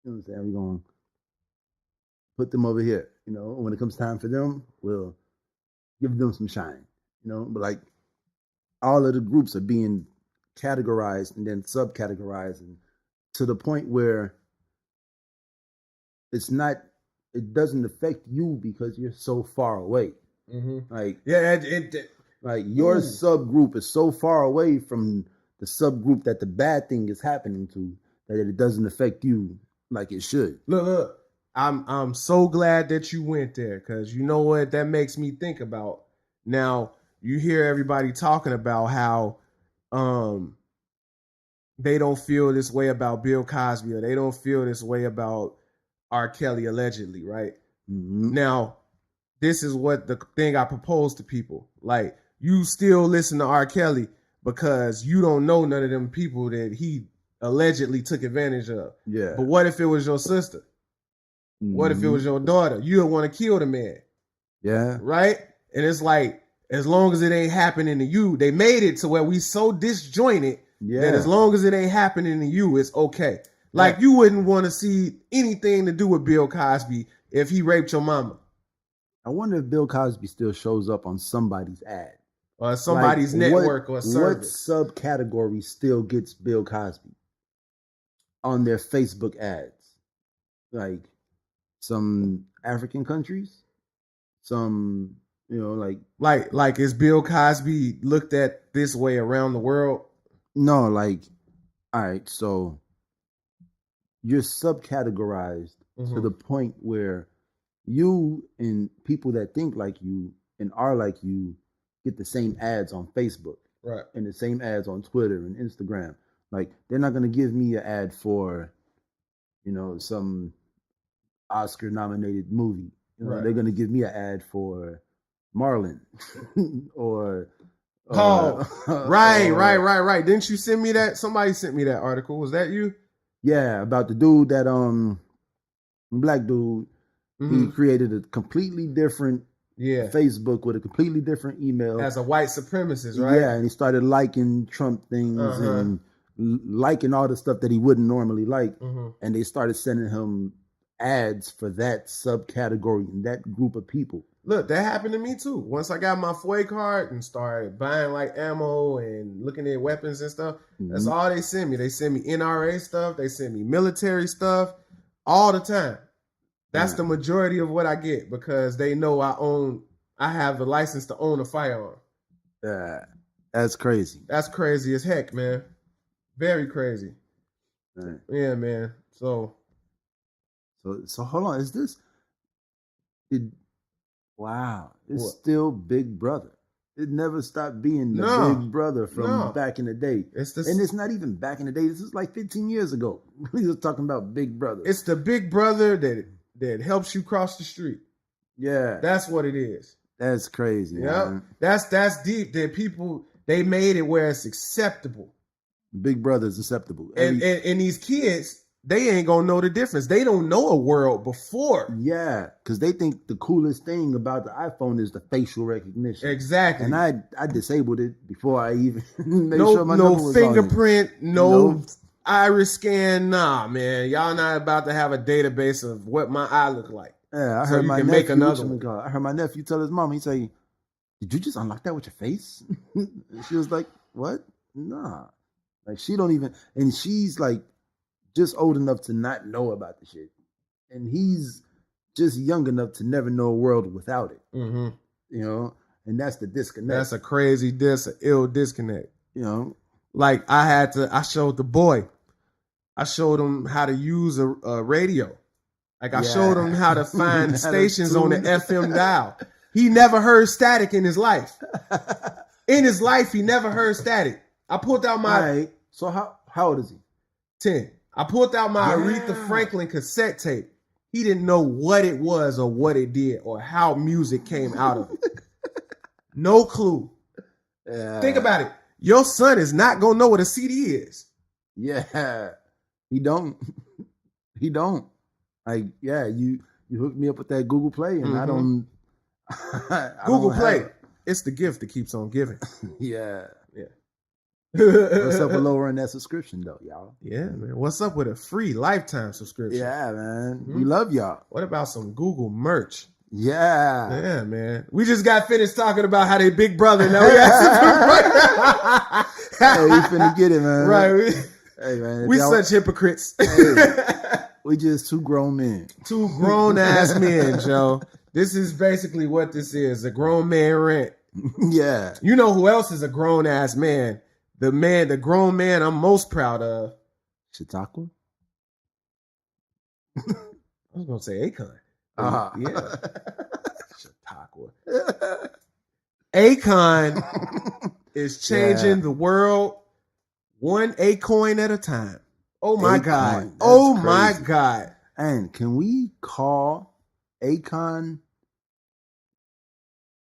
You know what I'm saying? We're going to put them over here. You know, when it comes time for them, we'll give them some shine. You know, but like all of the groups are being categorized and then subcategorized, and to the point where it doesn't affect you because you're so far away. Like, like your subgroup is so far away from the subgroup that the bad thing is happening to that it doesn't affect you like it should. Look, I'm so glad that you went there, because you know what that makes me think about. Now, you hear everybody talking about how they don't feel this way about Bill Cosby, or they don't feel this way about R. Kelly, allegedly, right? Now, this is what the thing I propose to people. Like, you still listen to R. Kelly because you don't know none of them people that he allegedly took advantage of. Yeah. But what if it was your sister? What if it was your daughter? You'd want to kill the man. Yeah. Right? And it's like, as long as it ain't happening to you, they made it to where we so disjointed that as long as it ain't happening to you, it's okay. Like, you wouldn't want to see anything to do with Bill Cosby if he raped your mama. I wonder if Bill Cosby still shows up on somebody's ad. Or somebody's network or service. What subcategory still gets Bill Cosby on their Facebook ads? Like some African countries? Some, you know, like is Bill Cosby looked at this way around the world? No, like, all right, so you're subcategorized to the point where you and people that think like you and are like you get the same ads on Facebook, right? And the same ads on Twitter and Instagram. Like, they're not going to give me an ad for, you know, some Oscar-nominated movie. You know, they're going to give me an ad for Marlon or. Right. Didn't you send me that? Somebody sent me that article. Was that you? Yeah, about the dude that black dude. He created a completely different Facebook with a completely different email. As a white supremacist, right? Yeah, and he started liking Trump things and liking all the stuff that he wouldn't normally like. And they started sending him ads for that subcategory and that group of people. Look, that happened to me too. Once I got my FOI card and started buying like ammo and looking at weapons and stuff, that's all they send me. They send me NRA stuff. They send me military stuff all the time. That's the majority of what I get, because they know I have the license to own a firearm. Yeah, that's crazy. That's crazy as heck, man. Very crazy. Right. Yeah, man. So hold on. Wow. It's still Big Brother. It never stopped being the Big Brother from back in the day. And it's not even back in the day. This is like 15 years ago. We was talking about Big Brother. It's the Big Brother that helps you cross the street. Yeah. That's what it is. That's crazy. Yeah. That's deep. That people, they made it where it's acceptable. Big Brother's acceptable. And these kids, they ain't gonna know the difference. They don't know a world before. Yeah, because they think the coolest thing about the iPhone is the facial recognition. Exactly. And I disabled it before I even made sure my number was fingerprint, on it. iris scan, nah, man. Y'all not about to have a database of what my eye look like. Yeah, I So heard you my can nephew. make another one. I heard my nephew tell his mom. He say, "Did you just unlock that with your face?" She was like, "What? Nah." Like she don't even, and she's like just old enough to not know about the shit, and he's just young enough to never know a world without it. Mm-hmm. You know, and that's the disconnect. That's a crazy ill disconnect. You know, like I showed the boy. I showed him how to use a radio. Like I showed him how to find stations on the FM dial. He never heard static in his life. In his life, he never heard static. I pulled out my... Right. So how old is he? 10. I pulled out my Aretha Franklin cassette tape. He didn't know what it was or what it did or how music came out of it. No clue. Think about it. Your son is not going to know what a CD is. Yeah. He don't. He don't. Like, yeah, you hooked me up with that Google Play and I don't... Google Play. It's the gift that keeps on giving. Yeah. Yeah. What's up with lowering that subscription though, y'all? Yeah, man. What's up with a free lifetime subscription? Yeah, man. We love y'all. What about some Google merch? Yeah. Yeah, man. We just got finished talking about how they big brother. Now we got hey, we finna get it, man. Right. Hey, man. We such hypocrites. Hey, we just two grown men. Two grown ass men, Joe. This is basically what this is. A grown man rant. Yeah. You know who else is a grown ass man? The grown man I'm most proud of. Chautauqua? I was gonna say Akon. Yeah. Chautauqua. Akon is changing the world one Acoin at a time. Oh my God. Oh my God. And can we call Akon?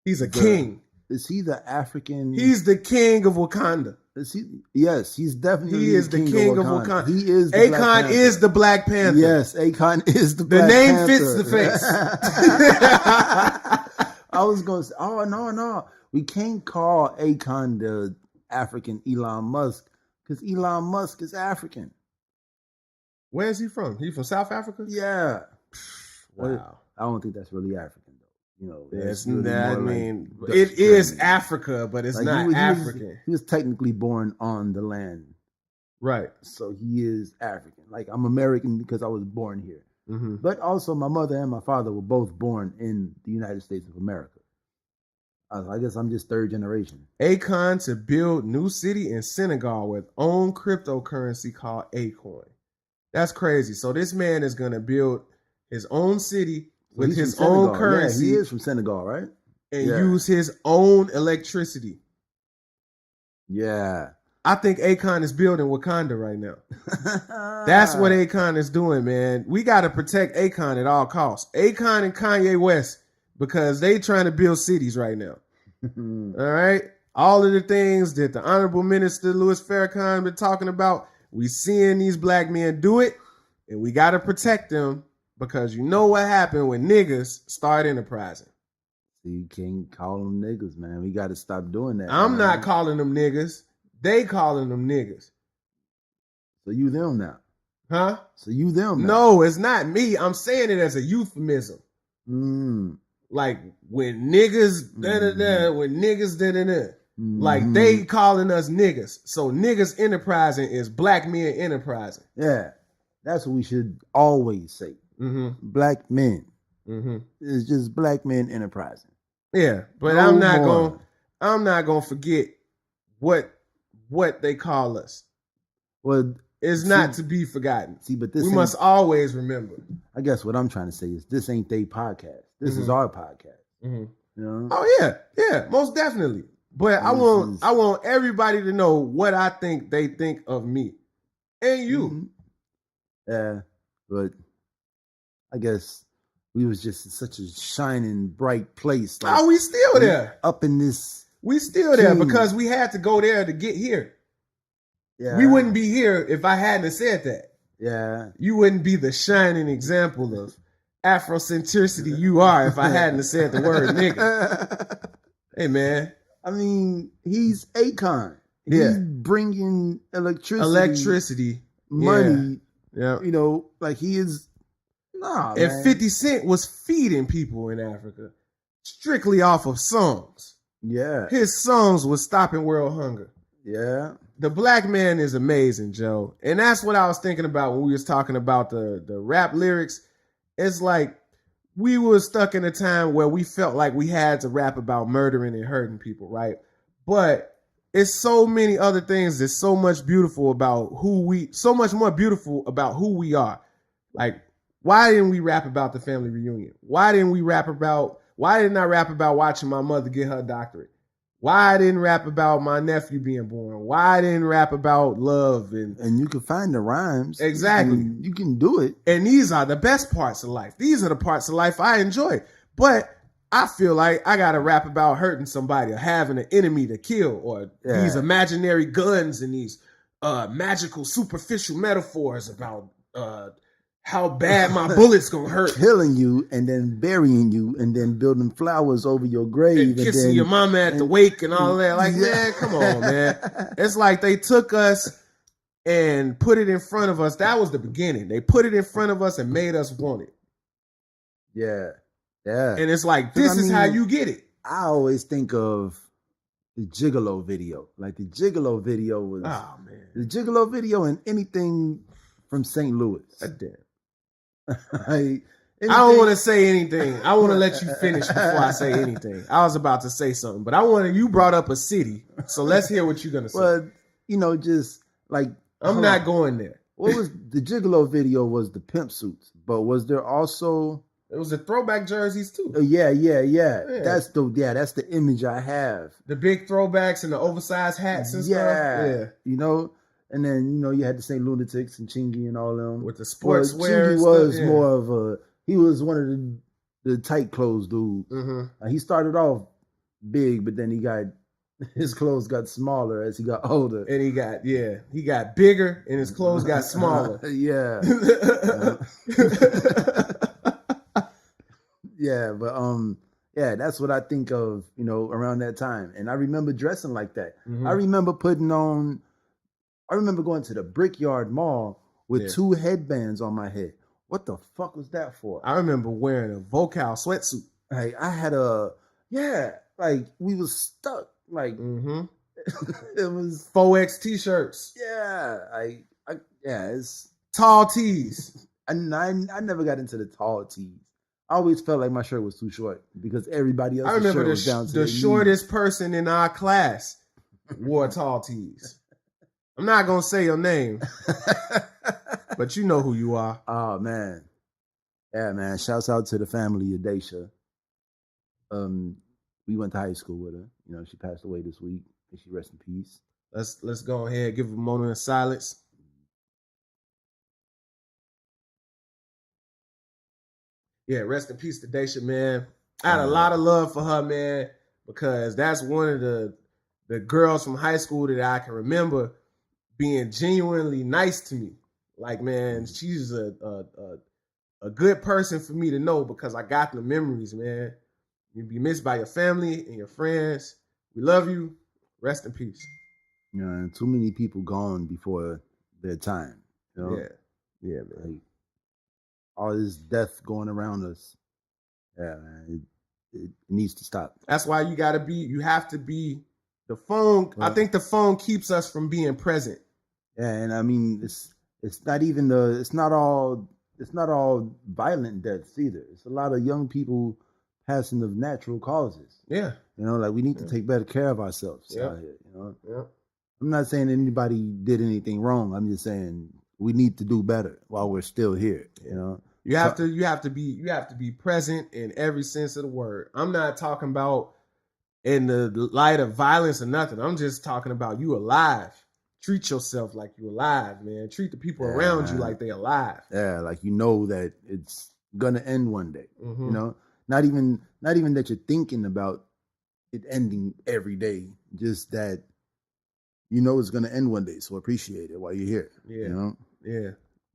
He's a king. Is he the African? He's the king of Wakanda. Is he? Yes, he's definitely. He is the king of Wakanda. He is. Akon is the Black Panther. Yes, Akon is the Black Panther. The name Panther. fits the face. I was going to say, oh no, we can't call Akon the African Elon Musk because Elon Musk is African. Where is he from? He from South Africa? Yeah. Wow. I don't think that's really African. You know, it's really I mean, it is Africa, but it's like not African. He was technically born on the land, right? So he is African. Like I'm American because I was born here, but also my mother and my father were both born in the United States of America. I guess I'm just third generation. Akon to build new city in Senegal with own cryptocurrency called Acoin. That's crazy. So this man is going to build his own city with his own currency. Yeah, he is from Senegal, right? And use his own electricity. Yeah. I think Akon is building Wakanda right now. That's what Akon is doing, man. We got to protect Akon at all costs. Akon and Kanye West, because they trying to build cities right now. All right? All of the things that the Honorable Minister Louis Farrakhan been talking about, we seeing these black men do it, and we got to protect them. Because you know what happened when niggas start enterprising. So you can't call them niggas, man. We got to stop doing that. I'm not calling them niggas. They calling them niggas. So you them now. Huh? So you them now. No, it's not me. I'm saying it as a euphemism. Like when niggas, when niggas, like they calling us niggas. So niggas enterprising is black men enterprising. Yeah. That's what we should always say. Black men. It's just black men enterprising. Yeah, but I'm not gonna forget what they call us. Well, it's not to be forgotten. See, but we must always remember. I guess what I'm trying to say is this ain't they podcast. This is our podcast. You know? Oh yeah, most definitely. But I want everybody to know what I think they think of me and you. Yeah, but I guess we was just in such a shining, bright place. Like, we still there. Up in this. We still there because we had to go there to get here. Yeah. We wouldn't be here if I hadn't said that. Yeah. You wouldn't be the shining example of Afrocentricity you are if I hadn't said the word nigga. Hey, man. I mean, he's Akon. He's bringing electricity money. Yeah. You know, like he is. Nah, and man. 50 Cent was feeding people in Africa strictly off of songs. Yeah. His songs was stopping world hunger. Yeah. The black man is amazing, Joe. And that's what I was thinking about when we was talking about the rap lyrics. It's like we were stuck in a time where we felt like we had to rap about murdering and hurting people, right? But it's so many other things that's so much beautiful about so much more beautiful about who we are. Like, why didn't we rap about the family reunion? Why didn't I rap about watching my mother get her doctorate? Why I didn't rap about my nephew being born? Why I didn't rap about love? And you can find the rhymes. Exactly. You can do it. And these are the best parts of life. These are the parts of life I enjoy. But I feel like I got to rap about hurting somebody or having an enemy to kill or these imaginary guns and these magical superficial metaphors about how bad my bullet's gonna hurt. Killing you and then burying you and then building flowers over your grave. And kissing your mama at the wake and all that. Like, man, come on, man. It's like they took us and put it in front of us. That was the beginning. They put it in front of us and made us want it. Yeah. Yeah. And it's like, this is how you get it. I always think of the Gigolo video. Like the Gigolo video was the Gigolo video and anything from St. Louis. Damn. I don't want to say anything. I want to let you finish before I say anything. I was about to say something, but you brought up a city, so let's hear what you're gonna say. Well, just like I'm not going there. What was the Gigolo video? Was the pimp suits, but was there also? It was the throwback jerseys too. Yeah. That's the image I have. The big throwbacks and the oversized hats and stuff. Yeah, you know. And then, you had the St. Lunatics and Chingy and all them. With the sportswear. Chingy was more of he was one of the tight clothes dudes. Mm-hmm. He started off big, but then his clothes got smaller as he got older. And he got bigger and his clothes got smaller. Yeah. Yeah, but that's what I think of, around that time. And I remember dressing like that. Mm-hmm. I remember going to the Brickyard Mall with 2 headbands on my head. What the fuck was that for? I remember wearing a Vocal sweatsuit. Like I had like we was stuck. Like it was 4X t-shirts. Yeah, it's tall tees. I never got into the tall tees. I always felt like my shirt was too short because everybody else's shirt was down to the shortest person in our class wore tall tees. I'm not going to say your name, but you know who you are. Oh, man. Yeah, man. Shouts out to the family of Daisha. We went to high school with her. She passed away this week. May she rest in peace. Let's go ahead and give a moment of silence. Yeah, rest in peace to Daisha, man. I had a lot of love for her, man, because that's one of the girls from high school that I can remember being genuinely nice to me. Like, man, she's a good person for me to know because I got the memories, man. You'll be missed by your family and your friends. We love you. Rest in peace. Too many people gone before their time. Yeah, man. Like, all this death going around us. Yeah, man. It needs to stop. That's why you have to be the phone. I think the phone keeps us from being present. Yeah, and I mean it's not all violent deaths either. It's a lot of young people passing of natural causes. Yeah. Like we need to take better care of ourselves out here, Yeah. I'm not saying anybody did anything wrong. I'm just saying we need to do better while we're still here, You have to be present in every sense of the word. I'm not talking about in the light of violence or nothing. I'm just talking about you alive. Treat yourself like you alive, man. Treat the people around you like they alive. Yeah, like that it's gonna end one day. Mm-hmm. Not even that you're thinking about it ending every day. Just that it's gonna end one day. So appreciate it while you're here. Yeah. Yeah.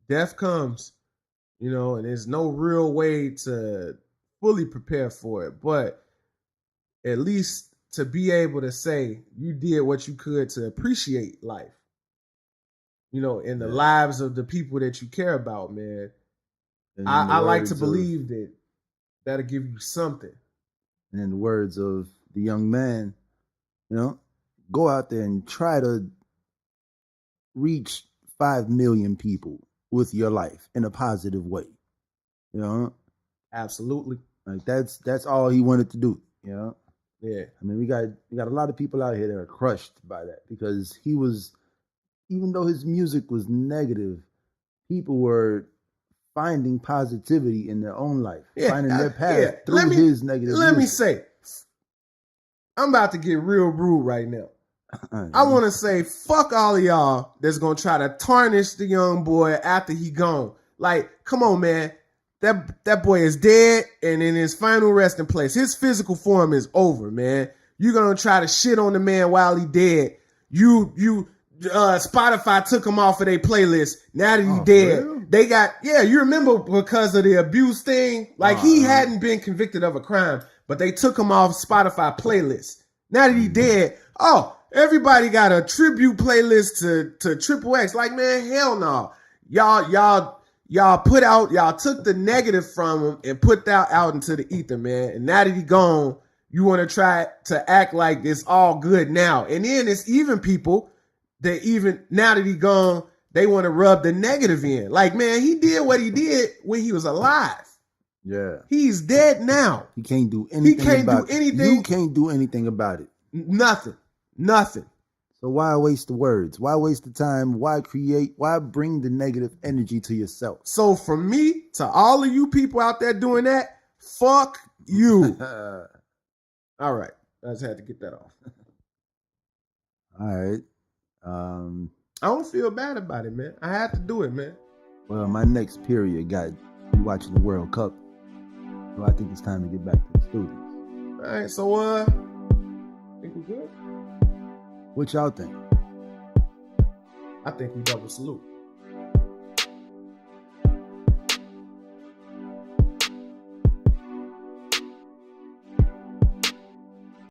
Death comes, and there's no real way to fully prepare for it, but at least to be able to say you did what you could to appreciate life. you know, in the lives of the people that you care about, man. I like to believe that that'll give you something. And in the words of the young man, you know, go out there and try to reach 5 million people with your life in a positive way. You know? Absolutely. Like that's all he wanted to do, you know? Yeah. I mean, we got a lot of people out here that are crushed by that because he was, even though his music was negative, people were finding positivity in their own life, finding their path through his negative music. Let me say, I'm about to get real rude right now. I want to say, fuck all of y'all that's going to try to tarnish the young boy after he gone. Like, come on, man. That boy is dead and in his final resting place. His physical form is over, man. You're going to try to shit on the man while he dead. Spotify took him off of their playlist. Now that he dead, really? They got, you remember because of the abuse thing? Like he hadn't been convicted of a crime, but they took him off Spotify playlist. Now that he dead, everybody got a tribute playlist to XXX. Like, man, hell no. Y'all took the negative from him and put that out into the ether, man. And now that he gone, you want to try to act like it's all good now. And then it's even people that even now that he gone, they want to rub the negative in. Like, man, he did what he did when he was alive. Yeah. He's dead now. He can't do anything. You can't do anything about it. Nothing. So why waste the words? Why waste the time? Why bring the negative energy to yourself? So from me to all of you people out there doing that, fuck you. All right. I just had to get that off. All right. I don't feel bad about it, man. I had to do it, man. Well, my next period got me watching the World Cup. So I think it's time to get back to the studios. All right, so think we good? What y'all think? I think we double salute.